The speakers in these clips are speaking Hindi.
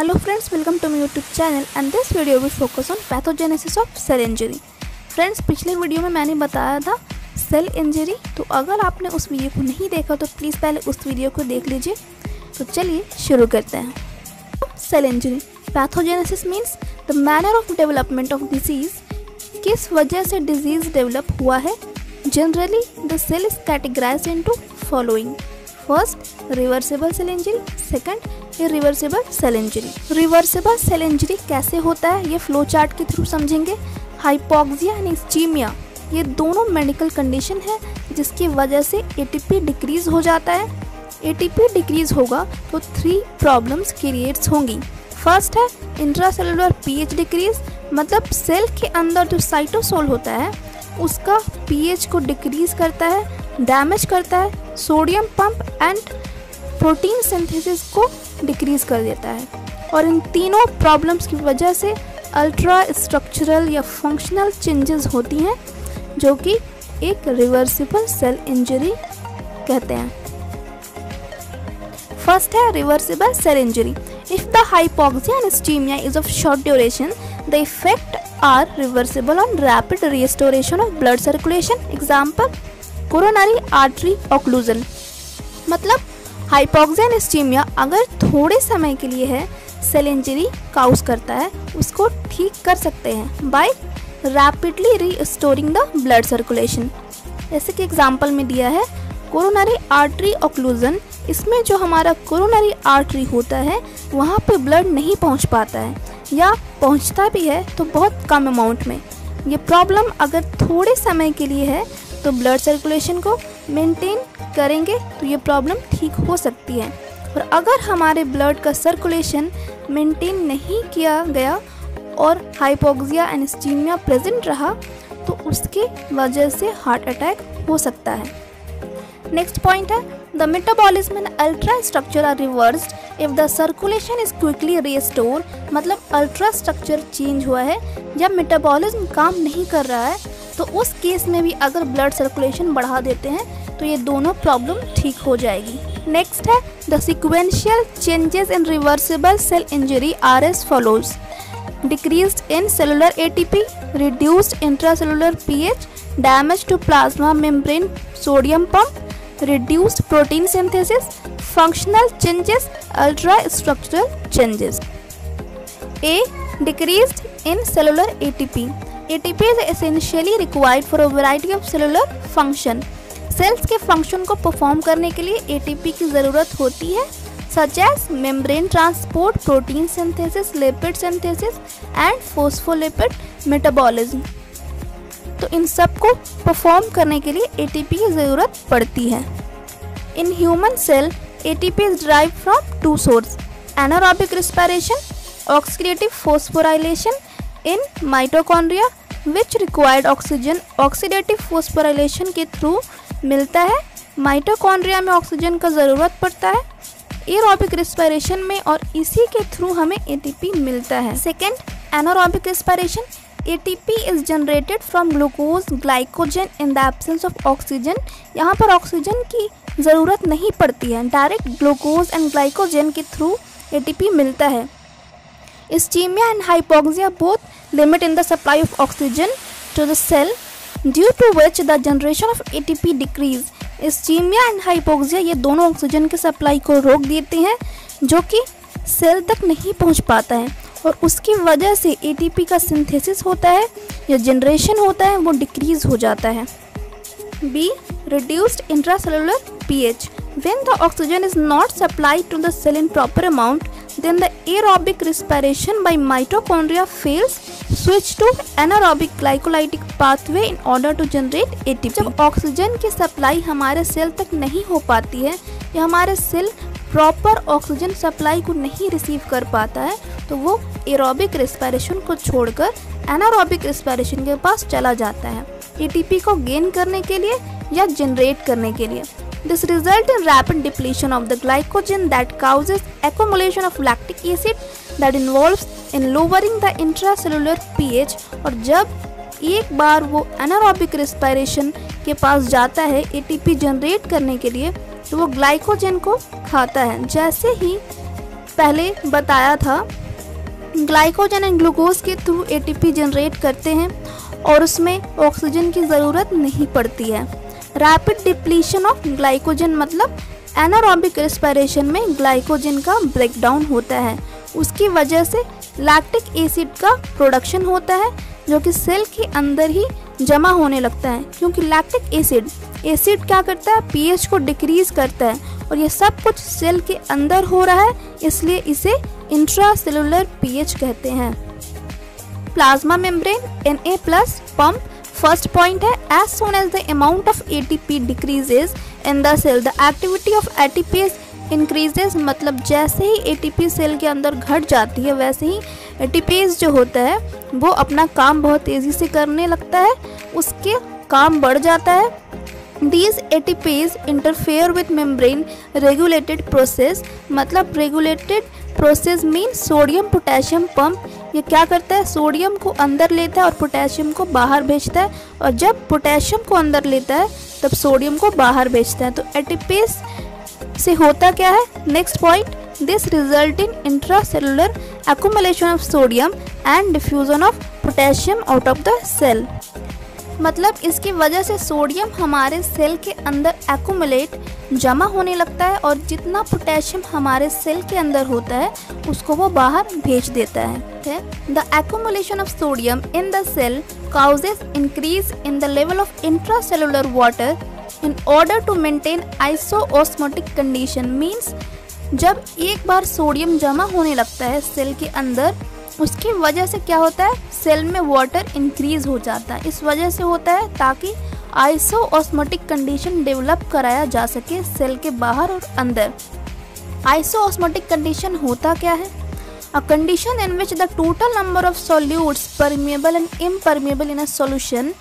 Hello friends, welcome to my YouTube channel and this video will focus on pathogenesis of cell injury. Friends, पिछले वीडियो में मैंने बताया था सेल इंजरी, तो अगर आपने उस वीडियो को नहीं देखा तो प्लीज़ पहले उस वीडियो को देख लीजिए। तो चलिए शुरू करते हैं। Cell injury pathogenesis means the manner of development of disease, किस वजह से डिजीज़ डेवलप हुआ है। Generally the cell is categorised into following: first, reversible cell injury, second, irreversible cell injury. Reversible cell injury कैसे होता है ये फ्लो चार्ट के थ्रू समझेंगे। हाइपोक्सिया एंड इस्चीमिया ये दोनों मेडिकल कंडीशन है जिसकी वजह से एटीपी डिक्रीज हो जाता है। एटीपी डिक्रीज होगा तो 3 प्रॉब्लम्स क्रिएट्स होंगी। फर्स्ट है इंट्रासेलुलर पीएच डिक्रीज, मतलब सेल के अंदर जो साइटोसोल होता है उसका पीएच को डिक्रीज करता है, डैमेज करता है, sodium pump and protein synthesis को डिक्रीज कर देता है। और इन तीनों प्रॉब्लम्स की वजह से अल्ट्रा स्ट्रक्चरल या फंक्शनल चेंजेस होती हैं जो कि एक रिवर्सिबल सेल इंजरी कहते हैं। फर्स्ट है reversible cell injury. If the hypoxia and ischaemia is of short duration, the effect are reversible on rapid restoration of blood circulation. Example, coronary artery occlusion. मतलब हाइपोक्सिया एंड इस्चीमिया अगर थोड़े समय के लिए है, सेल इंजरी काउज करता है, उसको ठीक कर सकते हैं by rapidly restoring the blood circulation. जैसे कि एग्जांपल में दिया है कोरोनरी आर्टरी ऑक्लूजन। इसमें जो हमारा कोरोनरी आर्टरी होता है वहाँ पे ब्लड नहीं पहुँच पाता है, या पहुँचता भी है तो बहुत कम अमाउंट में। ये प्रॉब्लम अगर थोड़े समय के लिए है तो ब्लड सर्कुलेशन को मेंटेन करेंगे तो ये प्रॉब्लम ठीक हो सकती है। और अगर हमारे ब्लड का सर्कुलेशन मेंटेन नहीं किया गया और हाइपोक्सिया एंड इस्चीमिया प्रेजेंट रहा तो उसके वजह से हार्ट अटैक हो सकता है। नेक्स्ट पॉइंट है the metabolism and ultra structure are reversed if the circulation is quickly restore. मतलब अल्ट्रा स्ट्रक्चर चेंज हुआ है या मेटाबॉलिज्म काम नहीं कर रहा है तो उस केस में भी अगर ब्लड सर्कुलेशन बढ़ा देते हैं तो ये दोनों प्रॉब्लम ठीक हो जाएगी। नेक्स्ट है the sequential changes in reversible cell injury are as follows: decreased in cellular ATP, reduced intracellular pH, damage to plasma membrane sodium pump, reduced protein synthesis, functional changes, ultra structural changes. A. Decreased in cellular ATP. ATP is essentially required for a variety of cellular function. Cells के फंक्शन को परफॉर्म करने के लिए ATP की ज़रूरत होती है, such as membrane transport, protein synthesis, lipid synthesis and phospholipid metabolism. तो इन सब को परफॉर्म करने के लिए ATP की ज़रूरत पड़ती है। In human cell ATP is derived from 2 source: anaerobic respiration, oxidative phosphorylation in mitochondria which required oxygen. Oxidative phosphorylation के थ्रू मिलता है, माइटोकॉन्ड्रिया में ऑक्सीजन का ज़रूरत पड़ता है, एरोबिक रिस्पिरेशन में, और इसी के थ्रू हमें ATP मिलता है। Second, anaerobic respiration. ATP is generated from glucose, glycogen in the absence of oxygen. यहाँ पर ऑक्सीजन की ज़रूरत नहीं पड़ती है, डायरेक्ट ग्लूकोज एंड ग्लाइकोजन के थ्रू ATP मिलता है। Ischaemia and hypoxia both limit in the supply of oxygen to the cell due to which the generation of ATP decrease. Ischaemia and hypoxia ये दोनों ऑक्सीजन की सप्लाई को रोक देते हैं जो कि सेल तक नहीं पहुँच पाता है, और उसकी वजह से ATP का सिंथेसिस होता है या जनरेशन होता है वो डिक्रीज हो जाता है। B. Reduced intracellular pH. When the oxygen is not supplied to the cell in proper amount, then the aerobic respiration by mitochondria fails, switch to anaerobic glycolytic pathway in order to generate ATP. जब ऑक्सीजन की सप्लाई हमारे सेल तक नहीं हो पाती है या हमारे सेल प्रॉपर ऑक्सीजन सप्लाई को नहीं रिसीव कर पाता है तो वो एरोबिक रेस्पिरेशन को छोड़कर एनारोबिक रेस्पिरेशन के पास चला जाता है ATP को गेन करने के लिए या जनरेट करने के लिए। This result in rapid depletion of the glycogen that causes accumulation of lactic acid that involves in lowering the intracellular pH. और जब एक बार वो एनारोबिक रेस्पिरेशन के पास जाता है ATP जनरेट करने के लिए तो वो ग्लाइकोजन को खाता है। जैसे ही पहले बताया था, ग्लाइकोजन एंड ग्लूकोज के थ्रू एटीपी जनरेट करते हैं और उसमें ऑक्सीजन की ज़रूरत नहीं पड़ती है। रैपिड डिप्लीशन ऑफ ग्लाइकोजन मतलब एनारोबिक रेस्पिरेशन में ग्लाइकोजन का ब्रेकडाउन होता है, उसकी वजह से लैक्टिक एसिड का प्रोडक्शन होता है जो कि सेल के अंदर ही जमा होने लगता है, क्योंकि लैक्टिक एसिड क्या करता है, पीएच को डिक्रीज करता है और ये सब कुछ सेल के अंदर हो रहा है, इसलिए इसे इंट्रासेलुलर पीएच कहते हैं। Plasma membrane Na+ pump first point है, as soon as the amount of ATP decreases in the cell the activity of ATPase increases, मतलब जैसे ही एटीपी सेल के अंदर घट जाती है वैसे ही एटीपीज जो होता है वो अपना काम बहुत तेज़ी से करने लगता है, उसके काम बढ़ जाता है। These ATPs interfere with membrane regulated process, मतलब regulated process means sodium potassium pump. ये क्या करता है, सोडियम को अंदर लेता है और पोटेशियम को बाहर भेजता है, और जब पोटेशियम को अंदर लेता है तब सोडियम को बाहर भेजता है। तो ATPs से होता क्या है, next point, this result in intracellular accumulation of sodium and diffusion of potassium out of the cell, मतलब इसकी वजह से सोडियम हमारे सेल के अंदर एक्युमुलेट जमा होने लगता है और जितना पोटेशियम हमारे सेल के अंदर होता है उसको वो बाहर भेज देता है। The accumulation of sodium in the cell causes increase in the level of intracellular water in order to maintain isoosmotic condition, means जब एक बार सोडियम जमा होने लगता है सेल के अंदर, उसकी वजह से क्या होता है, सेल में वाटर इंक्रीज हो जाता है। इस वजह से होता है ताकि आइसोऑस्मोटिक कंडीशन डेवलप कराया जा सके सेल के बाहर और अंदर। आइसोऑस्मोटिक कंडीशन होता क्या है, a condition in which the total number of solutes permeable and impermeable in a solution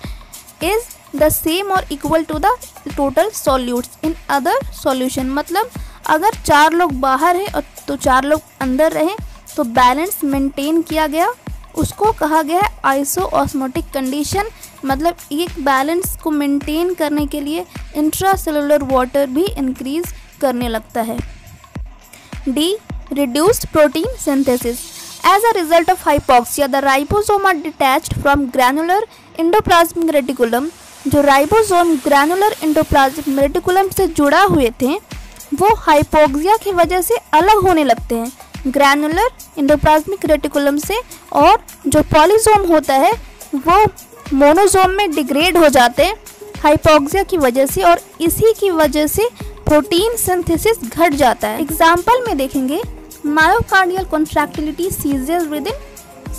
is the same और equal to the total solutes in other solution, मतलब अगर 4 लोग बाहर हैं और तो 4 लोग अंदर रहें तो बैलेंस मेंटेन किया गया, उसको कहा गया है आइसोऑस्मोटिक कंडीशन। मतलब एक बैलेंस को मेंटेन करने के लिए इंट्रासेलुलर वाटर भी इंक्रीज करने लगता है। D, reduced protein synthesis, as a result of hypoxia the ribosome are detached from granular endoplasmic reticulum. जो राइबोसोम ग्रैनुलर एंडोप्लाज्मिक रेटिकुलम से जुड़ा हुए थे वो हाइपोक्सिया की वजह से अलग होने लगते हैं ग्रैनुलर एंडोप्लाज्मिक रेटिकुलम से, और जो पॉलीसोम होता है वो मोनोसोम में डिग्रेड हो जाते हैं हाइपोक्सिया की वजह से, और इसी की वजह से प्रोटीन सिंथेसिस घट जाता है। एग्जाम्पल में देखेंगे, myocardial contractility ceases within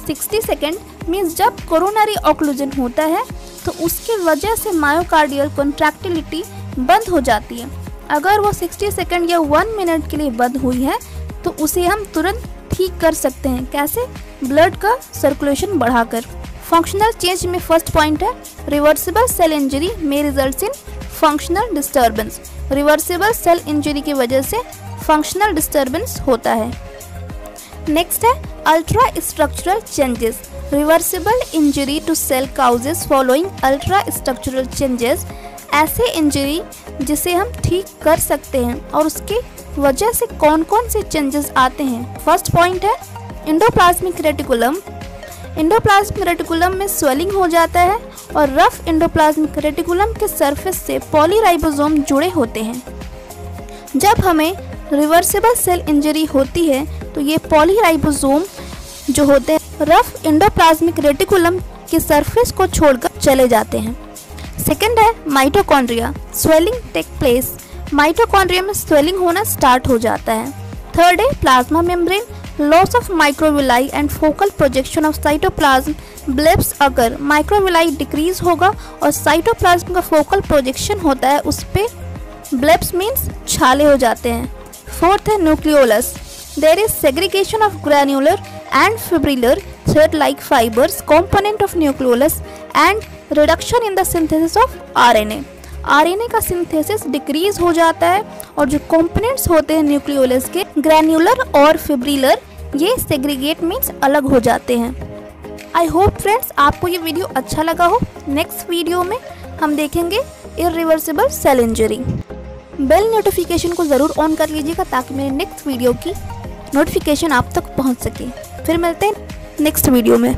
60 second, means जब कोरोनरी ऑक्लूजन होता है तो उसकी वजह से मायोकार्डियल कॉन्ट्रैक्टिलिटी बंद हो जाती है। अगर वो 60 सेकेंड या 1 मिनट के लिए बंद हुई है तो उसे हम तुरंत ठीक कर सकते हैं, कैसे, ब्लड का सर्कुलेशन बढ़ाकर। फंक्शनल चेंज में फर्स्ट पॉइंट है, रिवर्सिबल सेल इंजरी में results in functional disturbance. Reversible cell injury की वजह से फंक्शनल डिस्टर्बेंस होता है। नेक्स्ट है ultra structural changes, reversible injury to cell causes following ultra structural changes, ऐसे इंजरी जिसे हम ठीक कर सकते हैं और उसके वजह से कौन कौन से चेंजेस आते हैं। फर्स्ट पॉइंट है एंडोप्लाज्मिक रेटिकुलम। एंडोप्लाज्मिक रेटिकुलम में स्वेलिंग हो जाता है और रफ एंडोप्लाज्मिक रेटिकुलम के सरफेस से पॉलीराइबोसोम जुड़े होते हैं। जब हमें रिवर्सिबल सेल इंजरी होती है तो ये पॉलीराइबोसोम जो होते हैं रफ एंडोप्लाज्मिक रेटिकुलम के सरफेस को छोड़कर चले जाते हैं। सेकेंड है mitochondria, swelling take place, mitochondria में स्वेलिंग होना स्टार्ट हो जाता है। थर्ड है plasma membrane, loss of microvilli and focal projection of cytoplasm blebs, अगर माइक्रोविलाई डिक्रीज होगा और साइटोप्लाज्म का फोकल प्रोजेक्शन होता है उस पे ब्लेब्स मीन्स छाले हो जाते हैं। फोर्थ है nucleolus, there is segregation of granular and fibrillar thread like fibres component of nucleolus and reduction in the synthesis of RNA। RNA का सिंथेसिस डिक्रीज हो जाता है और जो कंपोनेंट्स होते हैं न्यूक्लियोलस के ग्रैन्युलर और फिब्रिलर ये सेग्रीगेट मीन्स अलग हो जाते हैं। आई होप फ्रेंड्स आपको ये वीडियो अच्छा लगा हो। नेक्स्ट वीडियो में हम देखेंगे irreversible cell injury. Bell notification को ज़रूर ऑन कर लीजिएगा ताकि मेरे नेक्स्ट वीडियो की नोटिफिकेशन आप तक पहुंच सके। फिर मिलते हैं नेक्स्ट वीडियो में।